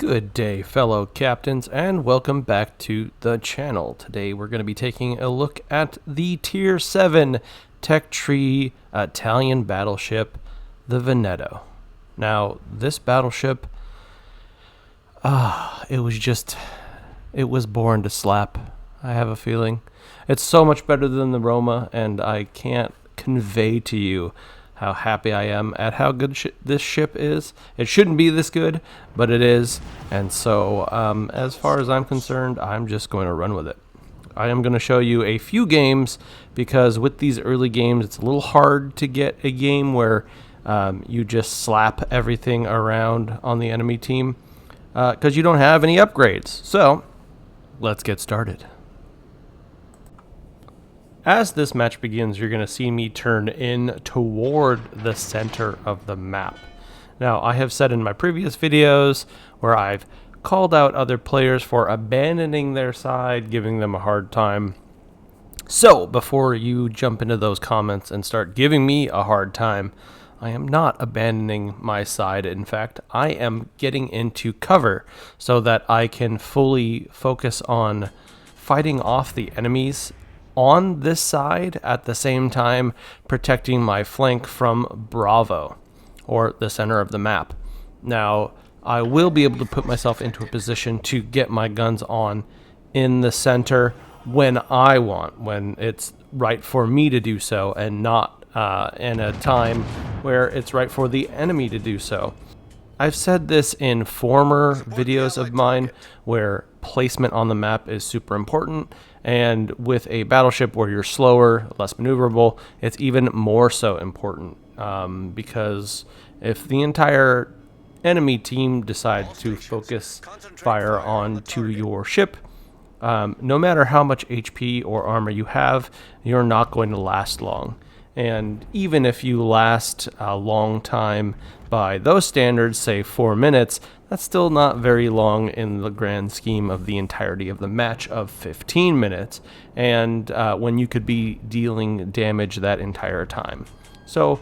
Good day, fellow captains, and welcome back to the channel. Today we're going to be taking a look at the Tier 7 tech tree Italian battleship, the Veneto. Now, this battleship, it was born to slap, I have a feeling. It's so much better than the Roma, and I can't convey to you how happy I am at how good this ship is. It shouldn't be this good, but it is. And so, as far as I'm concerned, I'm just going to run with it. I am going to show you a few games, because with these early games, it's a little hard to get a game where you just slap everything around on the enemy team, because you don't have any upgrades. So, let's get started. As this match begins, you're going to see me turn in toward the center of the map. Now, I have said in my previous videos where I've called out other players for abandoning their side, giving them a hard time. So, before you jump into those comments and start giving me a hard time, I am not abandoning my side. In fact, I am getting into cover so that I can fully focus on fighting off the enemies on this side, at the same time protecting my flank from Bravo, or the center of the map. Now, I will be able to put myself into a position to get my guns on in the center when I want, when it's right for me to do so, and not in a time where it's right for the enemy to do so. I've said this in former videos of mine where placement on the map is super important, and with a battleship where you're slower, less maneuverable, it's even more so important, because if the entire enemy team decides to focus fire onto your ship, no matter how much HP or armor you have, you're not going to last long. And even if you last a long time by those standards, say 4 minutes, that's still not very long in the grand scheme of the entirety of the match of 15 minutes, and when you could be dealing damage that entire time. So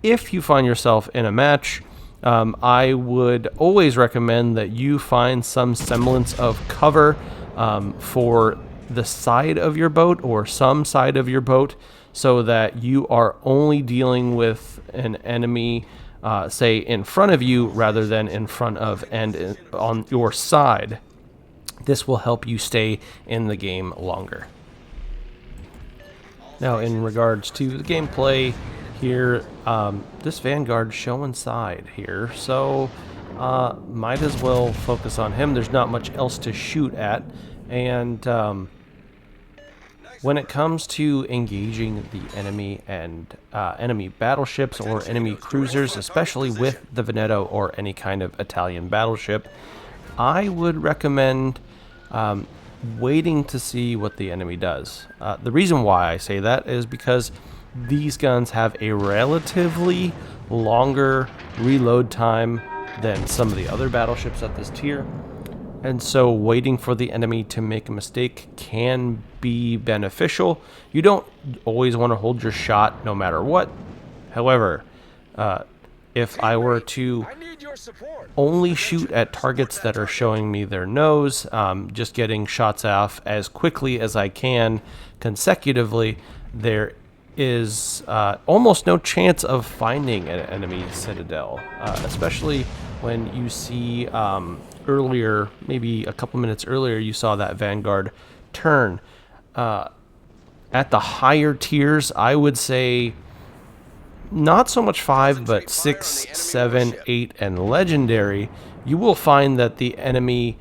if you find yourself in a match, I would always recommend that you find some semblance of cover for the side of your boat, or some side of your boat, so that you are only dealing with an enemy, say, in front of you rather than in front of and on your side. This will help you stay in the game longer. Now, in regards to the gameplay here, this Vanguard's showing side here, so might as well focus on him. There's not much else to shoot at, and when it comes to engaging the enemy and enemy battleships or enemy cruisers, especially with the Veneto or any kind of Italian battleship, I would recommend waiting to see what the enemy does. The reason why I say that is because these guns have a relatively longer reload time than some of the other battleships at this tier. And so waiting for the enemy to make a mistake can be beneficial. You don't always want to hold your shot no matter what. However, if I were to only shoot at targets that are showing me their nose, just getting shots off as quickly as I can consecutively, there is almost no chance of finding an enemy citadel, especially when you see earlier, maybe a couple minutes earlier, you saw that Vanguard turn. At the higher tiers, I would say not so much 5, but 6, 7, 8, and Legendary, you will find that the enemy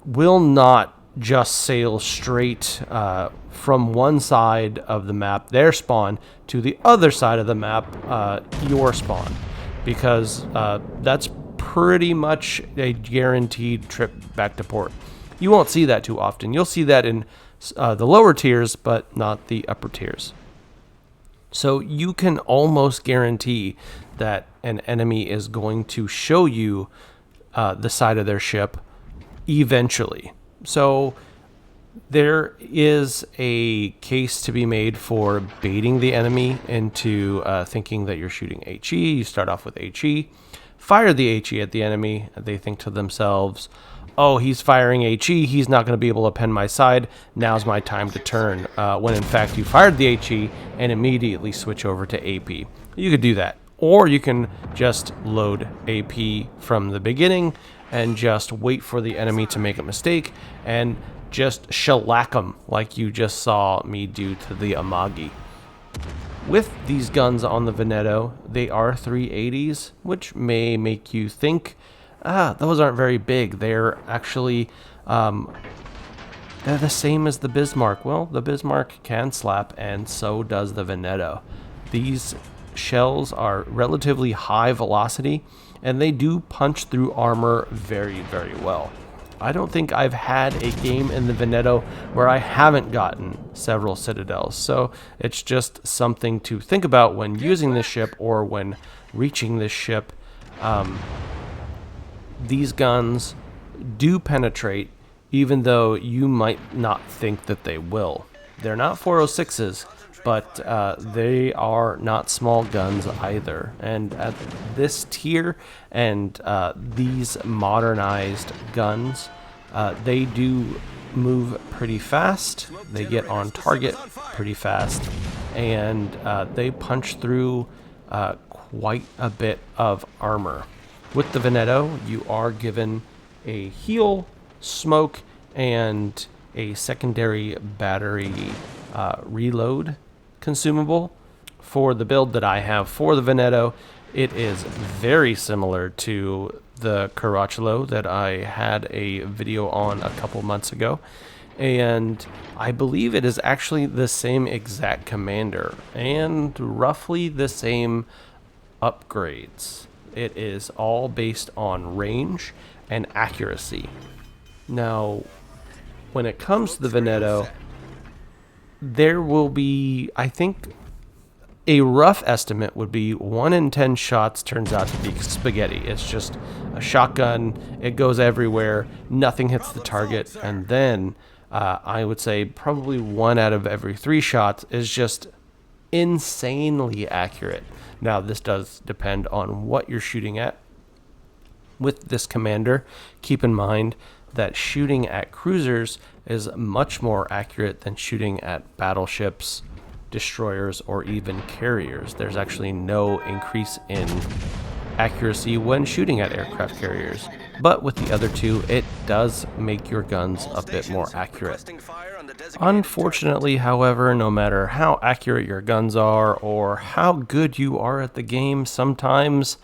will not just sail straight from one side of the map, their spawn, to the other side of the map, your spawn, because that's pretty much a guaranteed trip back to port. You won't see that too often. You'll see that in the lower tiers, but not the upper tiers. So you can almost guarantee that an enemy is going to show you the side of their ship eventually. So there is a case to be made for baiting the enemy into thinking that you're shooting HE. You start off with HE. fire the HE at the enemy, they think to themselves, oh, he's firing HE, he's not going to be able to pen my side, now's my time to turn, when in fact you fired the HE and immediately switch over to AP. You could do that. Or you can just load AP from the beginning and just wait for the enemy to make a mistake and just shellac them like you just saw me do to the Amagi. With these guns on the Veneto, they are 380s, which may make you think, those aren't very big. They're actually, they're the same as the Bismarck. Well, the Bismarck can slap, and so does the Veneto. These shells are relatively high velocity, and they do punch through armor very, very well. I don't think I've had a game in the Veneto where I haven't gotten several citadels, so it's just something to think about when using this ship or when reaching this ship. These guns do penetrate, even though you might not think that they will. They're not 406s, but they are not small guns either. And at this tier and these modernized guns, they do move pretty fast. They get on target pretty fast, and they punch through quite a bit of armor. With the Veneto, you are given a heal, smoke, and a secondary battery reload consumable. For the build that I have for the Veneto, it is very similar to the Caracciolo that I had a video on a couple months ago, and I believe it is actually the same exact commander and roughly the same upgrades. It is all based on range and accuracy. Now, when it comes to the Veneto, there will be, I think, a rough estimate would be 1 in 10 shots turns out to be spaghetti. It's just a shotgun, it goes everywhere, nothing hits the target, and then I would say probably 1 out of every 3 shots is just insanely accurate. Now, this does depend on what you're shooting at. With this commander, keep in mind that shooting at cruisers is much more accurate than shooting at battleships, destroyers, or even carriers. There's actually no increase in accuracy when shooting at aircraft carriers. But with the other two, it does make your guns a bit more accurate. Unfortunately, however, no matter how accurate your guns are or how good you are at the game, sometimes,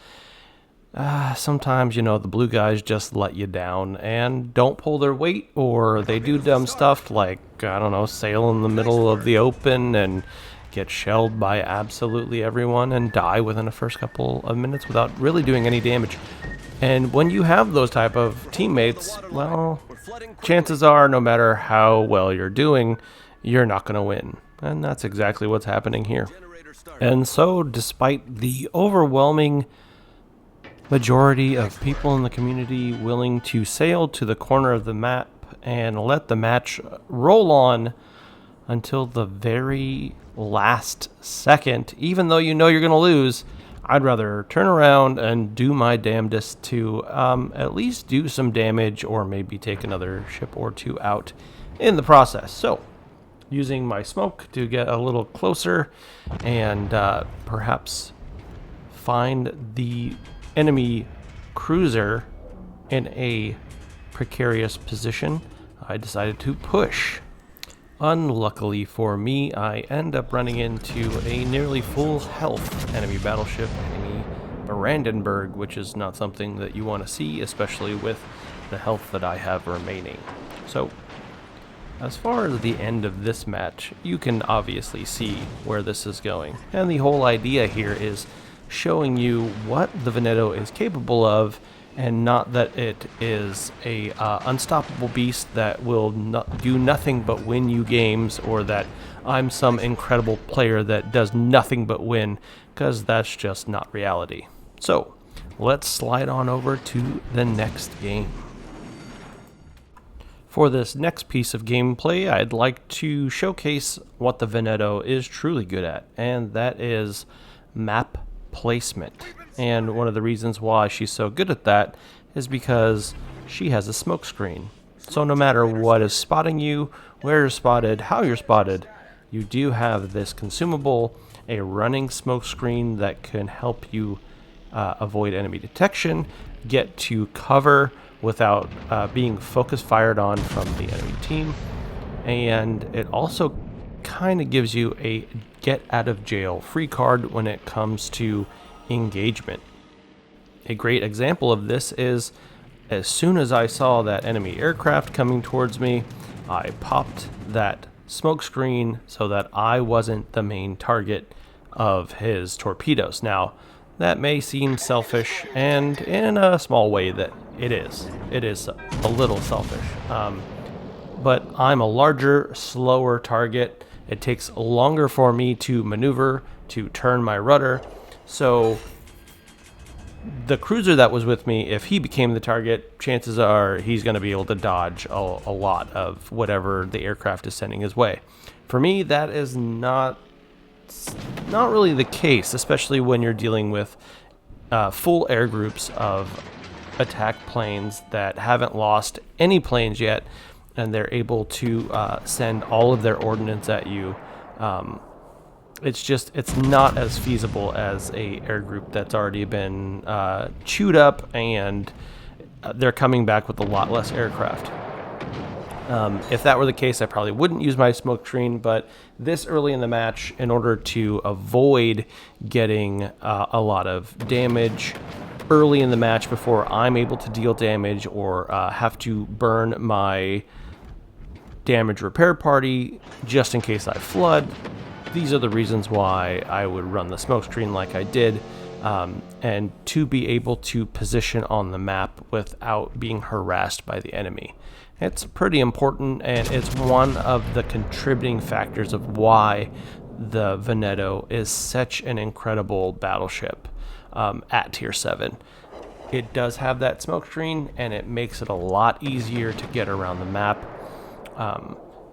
the blue guys just let you down and don't pull their weight, or they do dumb stuff like, sail in the middle of the open and get shelled by absolutely everyone and die within the first couple of minutes without really doing any damage. And when you have those type of teammates, well, chances are, no matter how well you're doing, you're not going to win. And that's exactly what's happening here. And so, despite the overwhelming majority of people in the community willing to sail to the corner of the map and let the match roll on until the very last second, even though you know you're going to lose, I'd rather turn around and do my damnedest to at least do some damage or maybe take another ship or two out in the process. So, using my smoke to get a little closer and perhaps find the enemy cruiser in a precarious position, I decided to push. Unluckily for me, I end up running into a nearly full health enemy battleship, enemy Brandenburg, which is not something that you want to see, especially with the health that I have remaining. So, as far as the end of this match, you can obviously see where this is going. And the whole idea here is showing you what the Veneto is capable of, and not that it is a unstoppable beast that will do nothing but win you games, or that I'm some incredible player that does nothing but win, because that's just not reality. So, let's slide on over to the next game. For this next piece of gameplay, I'd like to showcase what the Veneto is truly good at, and that is map placement. And one of the reasons why she's so good at that is because she has a smoke screen. So no matter what is spotting you, where you're spotted, how you're spotted, you do have this consumable, a running smoke screen that can help you avoid enemy detection, get to cover without being focus fired on from the enemy team. And it also kind of gives you a get out of jail free card when it comes to engagement. A great example of this is as soon as I saw that enemy aircraft coming towards me, I popped that smoke screen so that I wasn't the main target of his torpedoes. Now, that may seem selfish, and in a small way that it is. It is a little selfish. But I'm a larger, slower target. It takes longer for me to maneuver, to turn my rudder. So the cruiser that was with me, if he became the target, chances are he's going to be able to dodge a lot of whatever the aircraft is sending his way. For me, that is not really the case, especially when you're dealing with full air groups of attack planes that haven't lost any planes yet, and they're able to send all of their ordnance at you. It's not as feasible as a air group that's already been chewed up, and they're coming back with a lot less aircraft. If that were the case, I probably wouldn't use my smoke screen, but this early in the match, in order to avoid getting a lot of damage early in the match before I'm able to deal damage or have to burn my damage repair party just in case I flood, these are the reasons why I would run the smoke screen like I did, and to be able to position on the map without being harassed by the enemy. It's pretty important, and it's one of the contributing factors of why the Veneto is such an incredible battleship at Tier 7. It does have that smoke screen, and it makes it a lot easier to get around the map.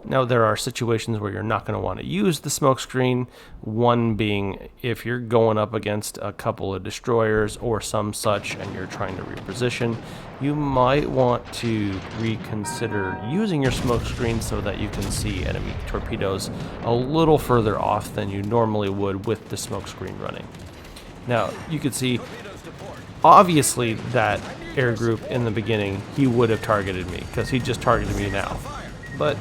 Now, there are situations where you're not going to want to use the smoke screen, one being if you're going up against a couple of destroyers or some such and you're trying to reposition, you might want to reconsider using your smoke screen so that you can see enemy torpedoes a little further off than you normally would with the smoke screen running. Now, you can see, obviously, that air group in the beginning, he would have targeted me because he just targeted me now. But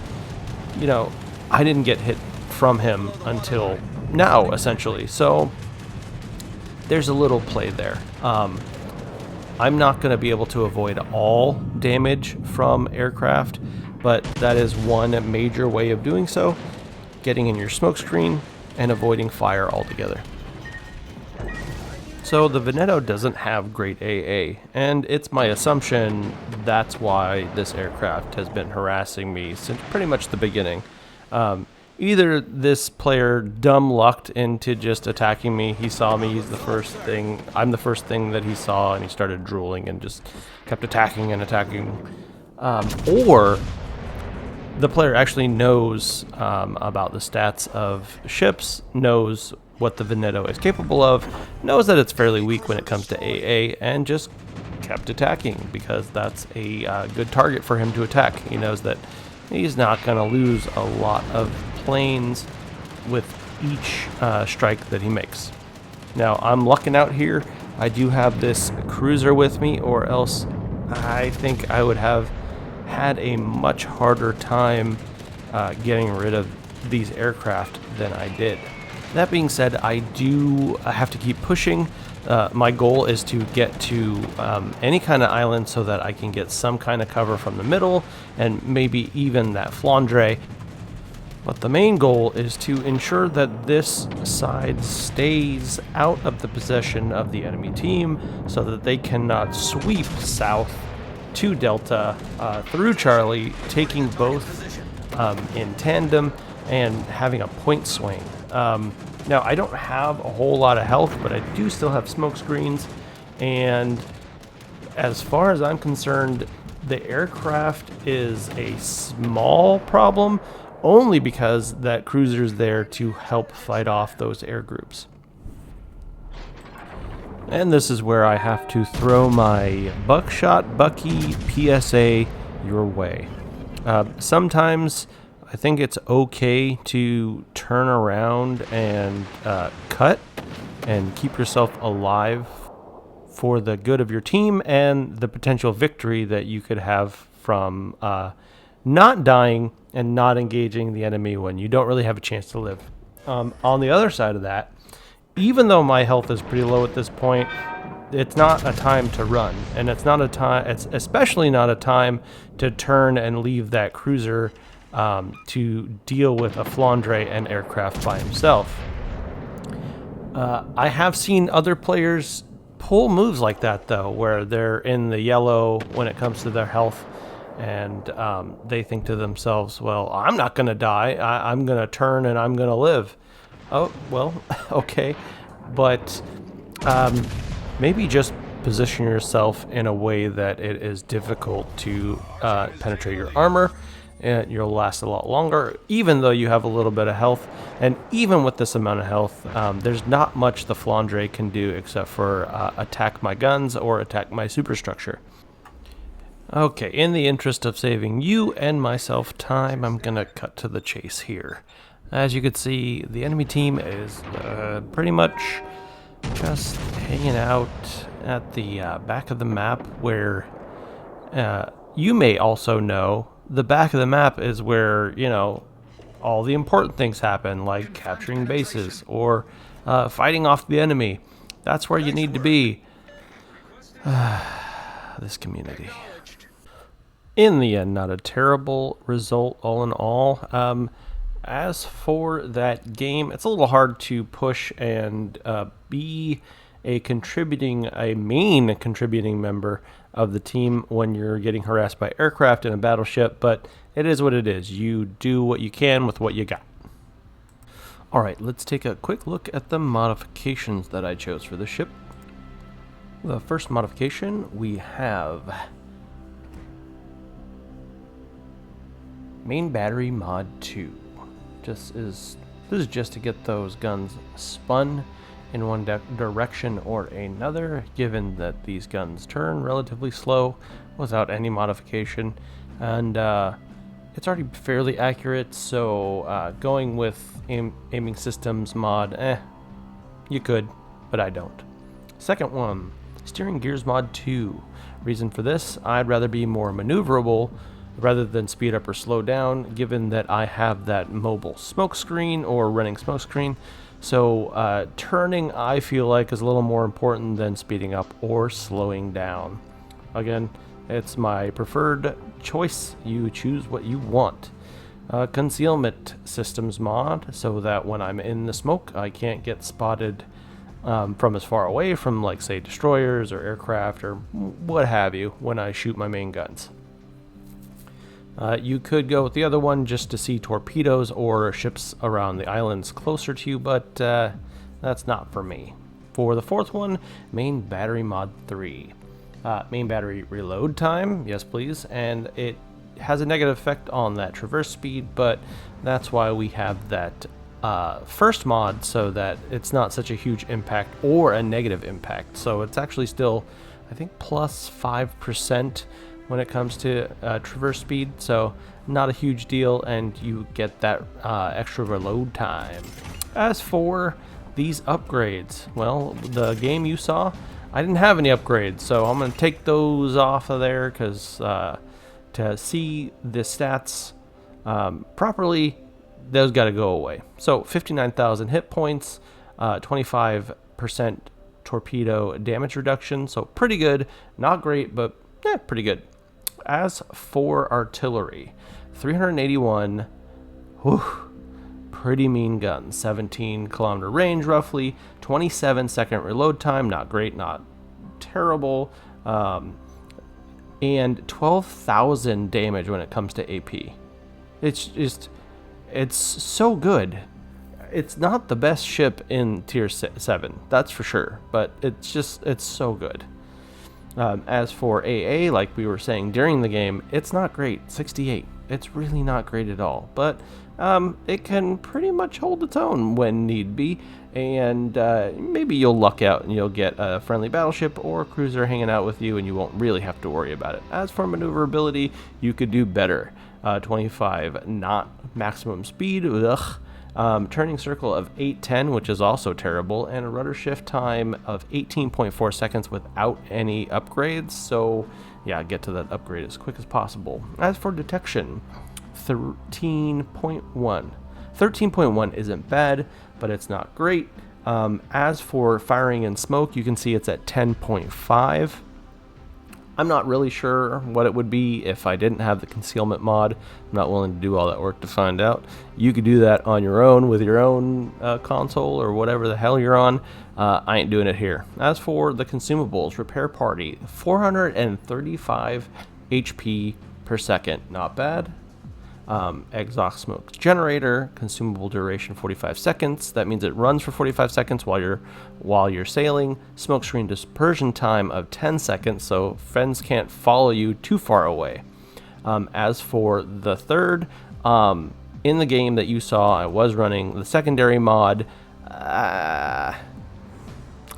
you know, I didn't get hit from him until now, essentially. So there's a little play there. I'm not going to be able to avoid all damage from aircraft, but that is one major way of doing so, getting in your smoke screen and avoiding fire altogether. So the Veneto doesn't have great AA, and it's my assumption that's why this aircraft has been harassing me since pretty much the beginning. Either this player dumb lucked into just attacking me, he saw me, I'm the first thing that he saw, and he started drooling and just kept attacking and attacking, or the player actually knows about the stats of ships, knows what the Veneto is capable of, knows that it's fairly weak when it comes to AA, and just kept attacking because that's a good target for him to attack. He knows that he's not going to lose a lot of planes with each strike that he makes. Now, I'm lucking out here. I do have this cruiser with me, or else I think I would have had a much harder time getting rid of these aircraft than I did. That being said, I do have to keep pushing. My goal is to get to any kind of island so that I can get some kind of cover from the middle and maybe even that flandre. But the main goal is to ensure that this side stays out of the possession of the enemy team so that they cannot sweep south to Delta through Charlie, taking both in tandem and having a point swing. Now, I don't have a whole lot of health, but I do still have smoke screens, and as far as I'm concerned, the aircraft is a small problem, only because that cruiser's there to help fight off those air groups. And this is where I have to throw my buckshot Bucky PSA your way. Sometimes I think it's okay to turn around and cut and keep yourself alive for the good of your team and the potential victory that you could have from not dying and not engaging the enemy when you don't really have a chance to live. On the other side of that, even though my health is pretty low at this point, it's not a time to run, and it's especially not a time to turn and leave that cruiser to deal with a Flandre and aircraft by himself. I have seen other players pull moves like that, though, where they're in the yellow when it comes to their health, and they think to themselves, well, I'm not going to die. I'm going to turn and I'm going to live. Oh, well, okay. But maybe just position yourself in a way that it is difficult to penetrate your armor, and you'll last a lot longer, even though you have a little bit of health. And even with this amount of health, there's not much the Flandre can do except for attack my guns or attack my superstructure. Okay, in the interest of saving you and myself time, I'm going to cut to the chase here. As you can see, the enemy team is pretty much just hanging out at the back of the map, where you may also know the back of the map is where, you know, all the important things happen, like capturing bases or fighting off the enemy. That's where you need to be. This community. In the end, not a terrible result all in all. As for that game, it's a little hard to push and be a main contributing member of the team when you're getting harassed by aircraft in a battleship, but it is what it is. You do what you can with what you got. Alright, let's take a quick look at the modifications that I chose for the ship. The first modification, we have main battery mod 2. This is just to get those guns spun in one direction or another, given that these guns turn relatively slow without any modification, and it's already fairly accurate, so going with aiming systems mod, you could, but I don't. Second one, steering gears mod 2. Reason for this, I'd rather be more maneuverable rather than speed up or slow down, given that I have that mobile smoke screen or running smoke screen. So turning, I feel like, is a little more important than speeding up or slowing down. Again, it's my preferred choice. You choose what you want. Concealment systems mod, so that when I'm in the smoke, I can't get spotted from as far away from, like, say, destroyers or aircraft or what have you when I shoot my main guns. You could go with the other one just to see torpedoes or ships around the islands closer to you, but that's not for me. For the fourth one, main battery mod 3. Main battery reload time, yes please, and it has a negative effect on that traverse speed, but that's why we have that first mod, so that it's not such a huge impact or a negative impact. So it's actually still, I think, plus 5% when it comes to traverse speed, so not a huge deal, and you get that extra reload time. As for these upgrades, well, the game you saw, I didn't have any upgrades, so I'm going to take those off of there, because to see the stats properly, those got to go away. So 59,000 hit points, 25% torpedo damage reduction, so pretty good. Not great, but pretty good. As for artillery, 381, pretty mean guns. 17 kilometer range roughly, 27-second reload time, not great, not terrible, and 12,000 damage when it comes to AP. It's so good. It's not the best ship in tier 7, that's for sure, but it's so good. As for AA, like we were saying during the game, it's not great. 68. It's really not great at all. But it can pretty much hold its own when need be, and maybe you'll luck out and you'll get a friendly battleship or a cruiser hanging out with you, and you won't really have to worry about it. As for maneuverability, you could do better. 25 knot maximum speed, ugh. Turning circle of 810, which is also terrible, and a rudder shift time of 18.4 seconds without any upgrades. So yeah, get to that upgrade as quick as possible. As for detection, 13.1. 13.1 isn't bad, but it's not great. As for firing and smoke, you can see it's at 10.5. I'm not really sure what it would be if I didn't have the concealment mod. I'm not willing to do all that work to find out. You could do that on your own with your own console or whatever the hell you're on. I ain't doing it here. As for the consumables, repair party, 435 HP per second. Not bad. Exhaust smoke generator, consumable duration 45 seconds. That means it runs for 45 seconds while you're sailing. Smoke screen dispersion time of 10 seconds, so friends can't follow you too far away. As for the third, in the game that you saw, I was running the secondary mod.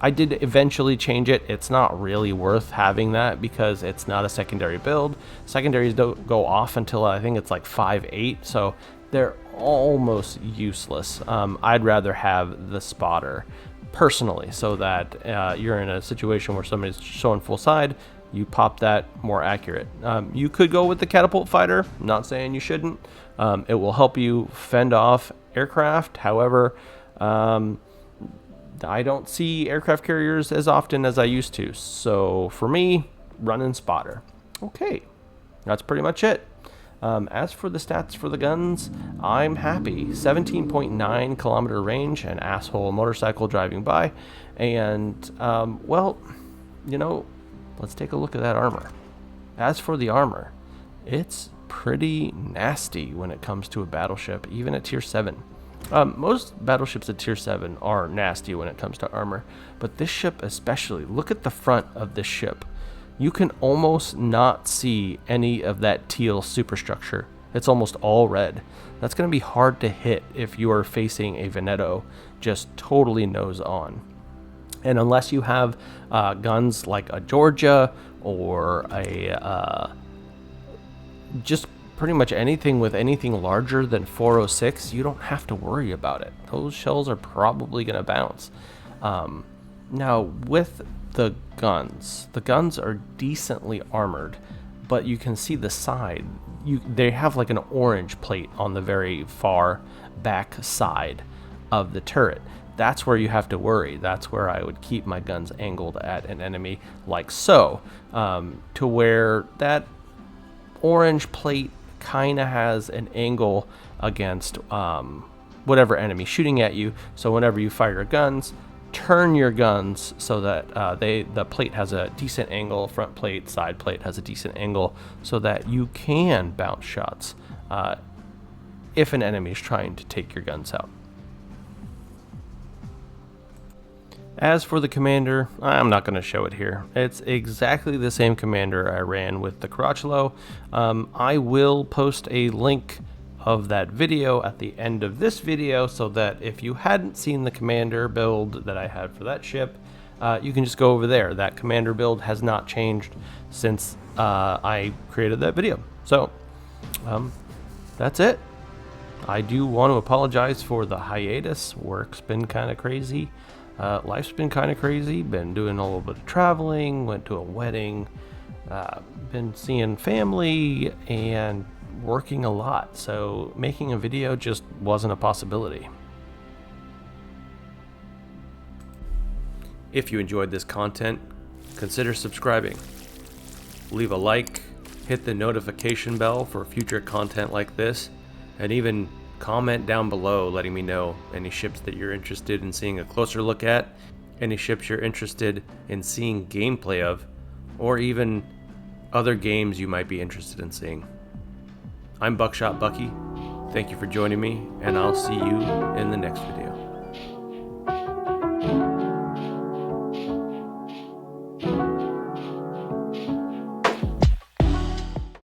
I did eventually change it. It's not really worth having that because it's not a secondary build. Secondaries don't go off until I think it's like 5.8, so they're almost useless. I'd rather have the spotter personally, so that you're in a situation where somebody's showing full side, you pop that more accurate. You could go with the catapult fighter. I'm not saying you shouldn't. It will help you fend off aircraft. However, I don't see aircraft carriers as often as I used to. So for me, running spotter. Okay, that's pretty much it. As for the stats for the guns, I'm happy. 17.9 kilometer range, an asshole motorcycle driving by. And, well, you know, let's take a look at that armor. As for the armor, it's pretty nasty when it comes to a battleship, even at tier 7. Most battleships at tier 7 are nasty when it comes to armor, but this ship especially, look at the front of this ship. You can almost not see any of that teal superstructure. It's almost all red. That's going to be hard to hit if you are facing a Veneto just totally nose on. And unless you have guns like a Georgia or a just pretty much anything with anything larger than 406, you don't have to worry about it. Those shells are probably going to bounce. Now, with the guns are decently armored, but you can see the side. They have like an orange plate on the very far back side of the turret. That's where you have to worry. That's where I would keep my guns angled at an enemy like so, to where that orange plate kind of has an angle against whatever enemy shooting at you. So whenever you fire your guns, turn your guns so that the plate has a decent angle, front plate, side plate has a decent angle, so that you can bounce shots if an enemy is trying to take your guns out. As for the commander, I'm not going to show it here. It's exactly the same commander I ran with the Caracciolo. I will post a link of that video at the end of this video, so that if you hadn't seen the commander build that I had for that ship, you can just go over there. That commander build has not changed since I created that video. So that's it. I do want to apologize for the hiatus. Work's been kind of crazy. Life's been kind of crazy. Been doing a little bit of traveling, went to a wedding, been seeing family, and working a lot. So making a video just wasn't a possibility. If you enjoyed this content, consider subscribing. Leave a like, hit the notification bell for future content like this, and even comment down below letting me know any ships that you're interested in seeing a closer look at, any ships you're interested in seeing gameplay of, or even other games you might be interested in seeing. I'm Buckshot Bucky. Thank you for joining me, and I'll see you in the next video.